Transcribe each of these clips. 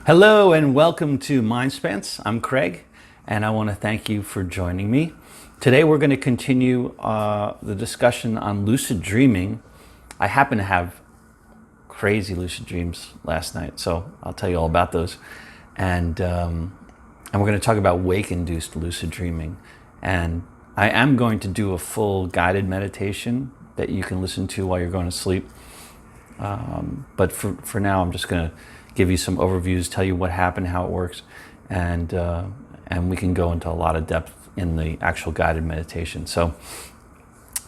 Hello and welcome to Mindspans. I'm Craig, and I want to thank you for joining me. Today we're going to continue the discussion on lucid dreaming. I happen to have crazy lucid dreams last night, so I'll tell you all about those. And we're going to talk about wake induced lucid dreaming. And I am going to do a full guided meditation that you can listen to while you're going to sleep. But for now, I'm just going to give you some overviews, tell you what happened, how it works, and we can go into a lot of depth in the actual guided meditation. So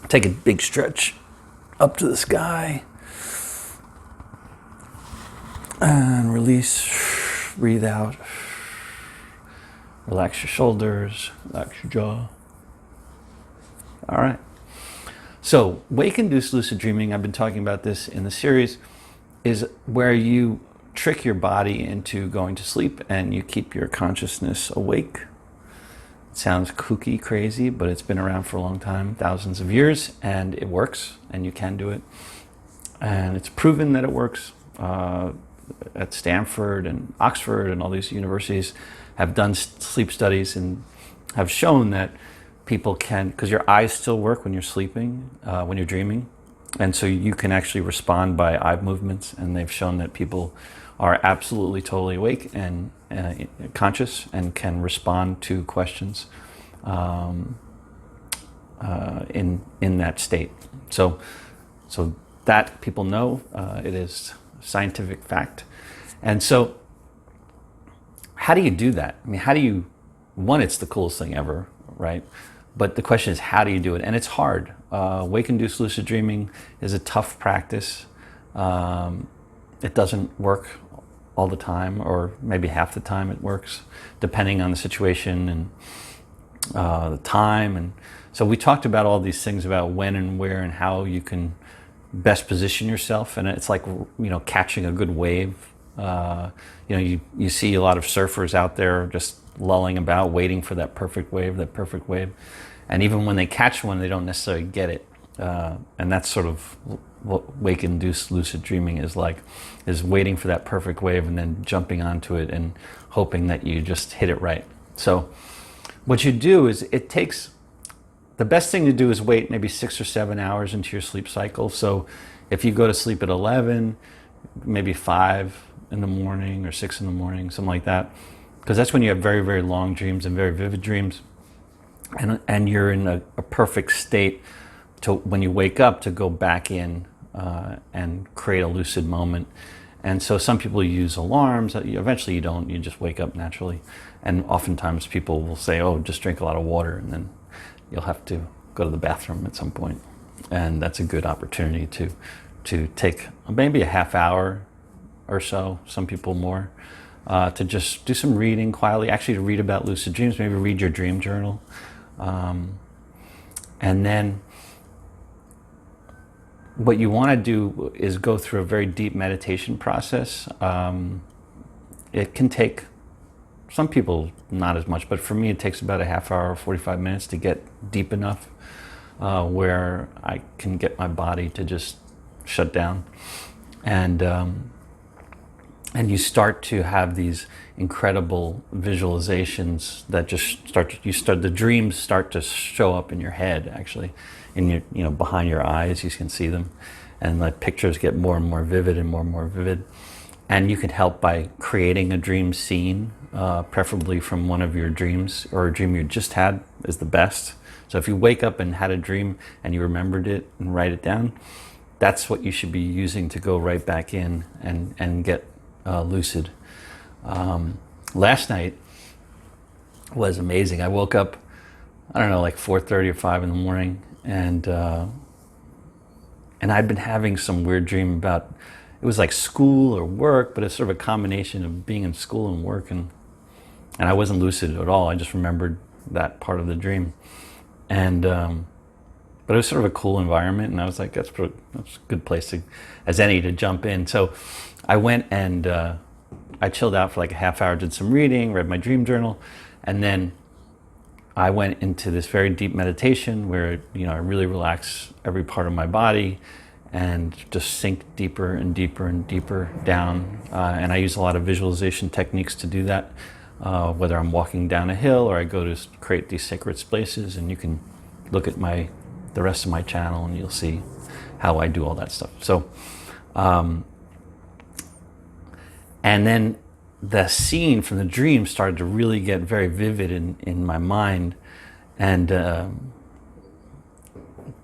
take a big stretch up to the sky and release, breathe out, relax your shoulders, relax your jaw. All right. So wake-induced lucid dreaming, I've been talking about this in the series, is where you trick your body into going to sleep and you keep your consciousness awake. It sounds kooky, crazy, but it's been around for a long time, thousands of years, and it works, and you can do it. And it's proven that it works. At Stanford and Oxford and all these universities have done sleep studies and have shown that people can, because your eyes still work when you're sleeping, when you're dreaming, and so you can actually respond by eye movements, and they've shown that people are absolutely totally awake and conscious and can respond to questions in that state. So that people know, it is scientific fact. And so how do you do that? I mean, how do you, one, it's the coolest thing ever, right? But the question is, how do you do it? And it's hard. Wake-induced lucid dreaming is a tough practice. It doesn't work all the time, or maybe half the time it works, depending on the situation and the time. And so we talked about all these things about when and where and how you can best position yourself. And it's like, catching a good wave. You see a lot of surfers out there just lulling about, waiting for that perfect wave. And even when they catch one, they don't necessarily get it. And that's sort of what wake-induced lucid dreaming is like, is waiting for that perfect wave and then jumping onto it and hoping that you just hit it right. So what you do is the best thing to do is wait maybe 6 or 7 hours into your sleep cycle. So if you go to sleep at 11, maybe 5 in the morning or 6 in the morning, something like that, because that's when you have very, very long dreams and very vivid dreams. And you're in a perfect state to, when you wake up, to go back in and create a lucid moment. And so some people use alarms. Eventually you don't, you just wake up naturally. And oftentimes people will say, oh, just drink a lot of water, and then you'll have to go to the bathroom at some point. And that's a good opportunity to take maybe a half hour or so, some people more, to just do some reading quietly, actually to read about lucid dreams, maybe read your dream journal. And then what you want to do is go through a very deep meditation process. It can take, some people not as much, but for me it takes about a half hour, 45 minutes to get deep enough where I can get my body to just shut down. And you start to have these incredible visualizations that just the dreams start to show up in your head, actually, in your, behind your eyes, you can see them. And the pictures get more and more vivid and more vivid. And you can help by creating a dream scene, preferably from one of your dreams, or a dream you just had is the best. So if you wake up and had a dream and you remembered it and write it down, that's what you should be using to go right back in and get lucid. Last night was amazing. I woke up, I don't know, like 4:30 or 5 in the morning, and I'd been having some weird dream about, it was like school or work, but it's sort of a combination of being in school and work, and I wasn't lucid at all. I just remembered that part of the dream, and but it was sort of a cool environment, and I was like, that's a good place as any to jump in. So I went and I chilled out for like a half hour, did some reading, read my dream journal, and then I went into this very deep meditation where I really relax every part of my body, and just sink deeper and deeper and deeper down. And I use a lot of visualization techniques to do that, whether I'm walking down a hill or I go to create these sacred spaces. And you can look at the rest of my channel and you'll see how I do all that stuff. So, and then the scene from the dream started to really get very vivid in my mind. And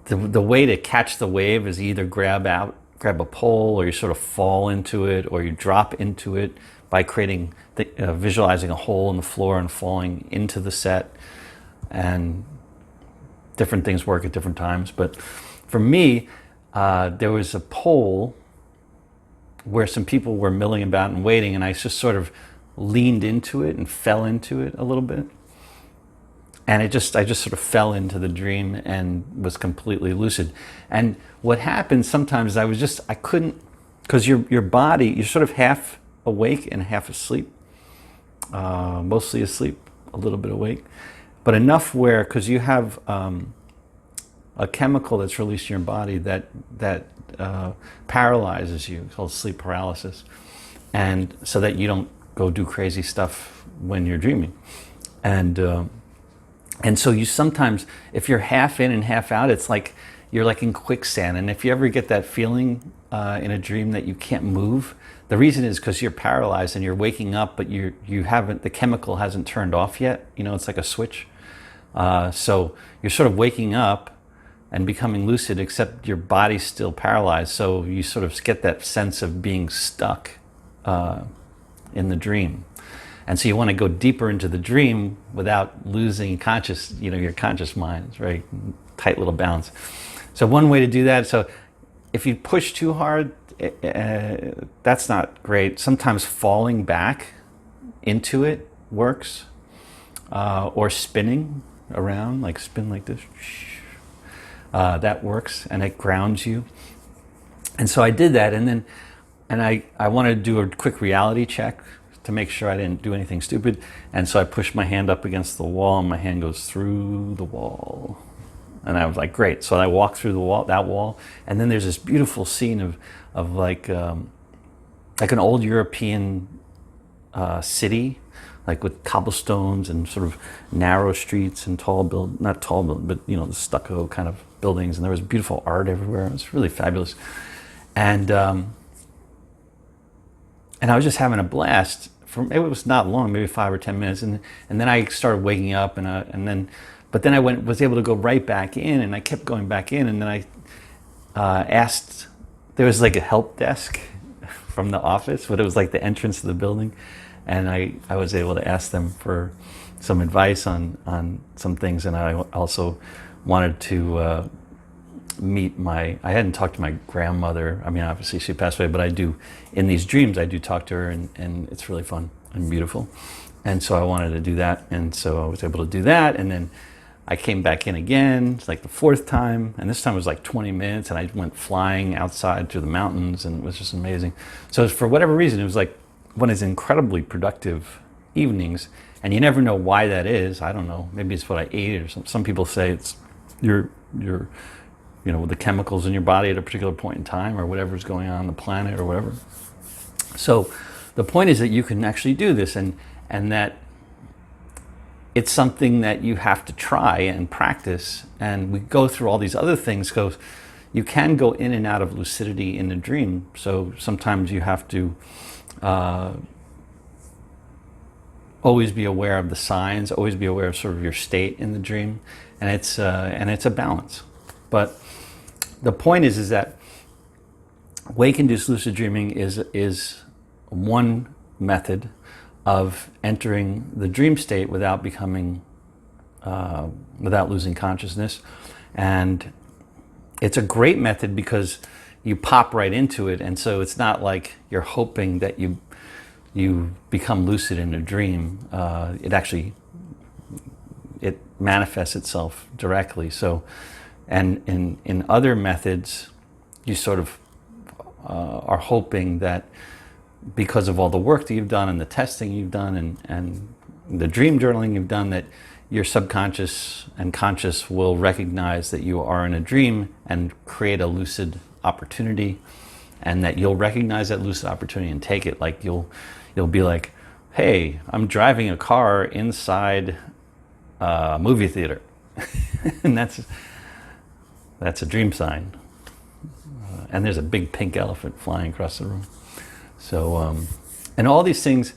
the way to catch the wave is either grab a pole, or you sort of fall into it, or you drop into it by creating, visualizing a hole in the floor and falling into the set. And different things work at different times. But for me, there was a pole where some people were milling about and waiting, and I just sort of leaned into it and fell into it a little bit. And I just sort of fell into the dream and was completely lucid. And what happened sometimes is I couldn't, because your body, you're sort of half awake and half asleep, mostly asleep, a little bit awake, but enough where, because you have a chemical that's released in your body that paralyzes you, called sleep paralysis, and so that you don't go do crazy stuff when you're dreaming. And so you sometimes, if you're half in and half out, it's like you're like in quicksand. And if you ever get that feeling in a dream that you can't move, the reason is because you're paralyzed and you're waking up, but you haven't, the chemical hasn't turned off yet. You know, it's like a switch. So you're sort of waking up and becoming lucid, except your body's still paralyzed. So you sort of get that sense of being stuck in the dream. And so you want to go deeper into the dream without losing your conscious mind. It's very tight little balance. So one way to do that, so if you push too hard, that's not great. Sometimes falling back into it works, or spinning around, like spin like this. That works, and it grounds you. And so I did that, and I wanted to do a quick reality check to make sure I didn't do anything stupid. And so I pushed my hand up against the wall, and my hand goes through the wall. And I was like, great. So I walked through that wall, and then there's this beautiful scene of like an old European city, like with cobblestones and sort of narrow streets and not tall buildings, but the stucco kind of buildings. And there was beautiful art everywhere. It was really fabulous. And I was just having a blast. It was not long, maybe 5 or 10 minutes, and then I started waking up, but then I was able to go right back in, and I kept going back in, and then I asked. There was like a help desk from the office, but it was like the entrance to the building, and I was able to ask them for some advice on some things, and I also wanted to I hadn't talked to my grandmother. I mean, obviously she passed away, but I do, in these dreams, I do talk to her, and it's really fun and beautiful. And so I wanted to do that, and so I was able to do that, and then I came back in again. It's like the 4th time, and this time it was like 20 minutes, and I went flying outside through the mountains, and it was just amazing. So for whatever reason, it was like one of these incredibly productive evenings, and you never know why that is. I don't know. Maybe it's what I ate or something. Some people say it's your the chemicals in your body at a particular point in time, or whatever's going on the planet or whatever. So the point is that you can actually do this, and that it's something that you have to try and practice. And we go through all these other things, because you can go in and out of lucidity in a dream. So sometimes you have to always be aware of the signs, always be aware of sort of your state in the dream, and it's a balance. But the point is that Wake Induced Lucid Dreaming is one method of entering the dream state without losing consciousness. And it's a great method because you pop right into it, and so it's not like you're hoping that you become lucid in a dream. It manifests itself directly. So, and in other methods, you sort of are hoping that because of all the work that you've done and the testing you've done and the dream journaling you've done, that your subconscious and conscious will recognize that you are in a dream and create a lucid opportunity, and that you'll recognize that lucid opportunity and take it. Like you'll be like, hey, I'm driving a car inside a movie theater. And that's a dream sign. And there's a big pink elephant flying across the room. So, and all these things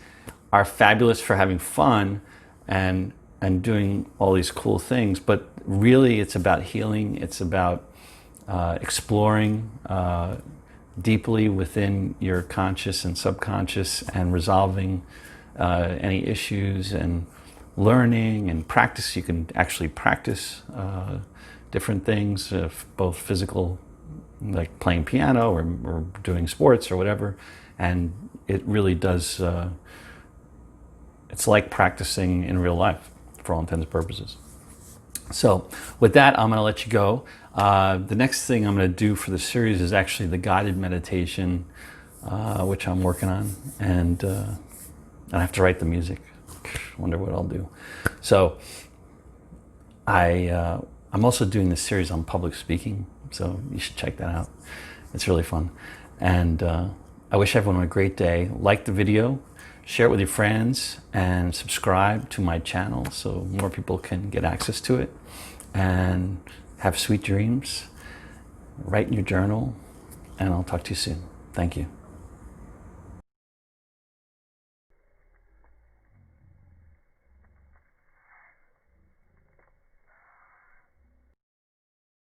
are fabulous for having fun and doing all these cool things, but really it's about healing. It's about exploring deeply within your conscious and subconscious and resolving any issues and learning and practice. You can actually practice different things, both physical, like playing piano or doing sports or whatever, and it really does, it's like practicing in real life for all intents and purposes. So with that, I'm going to let you go. The next thing I'm going to do for the series is actually the guided meditation, which I'm working on, and I have to write the music. Wonder what I'll do. So I'm also doing this series on public speaking, so you should check that out. It's really fun. And I wish everyone a great day. Like the video, share it with your friends, and subscribe to my channel so more people can get access to it. And have sweet dreams. Write in your journal, and I'll talk to you soon. Thank you.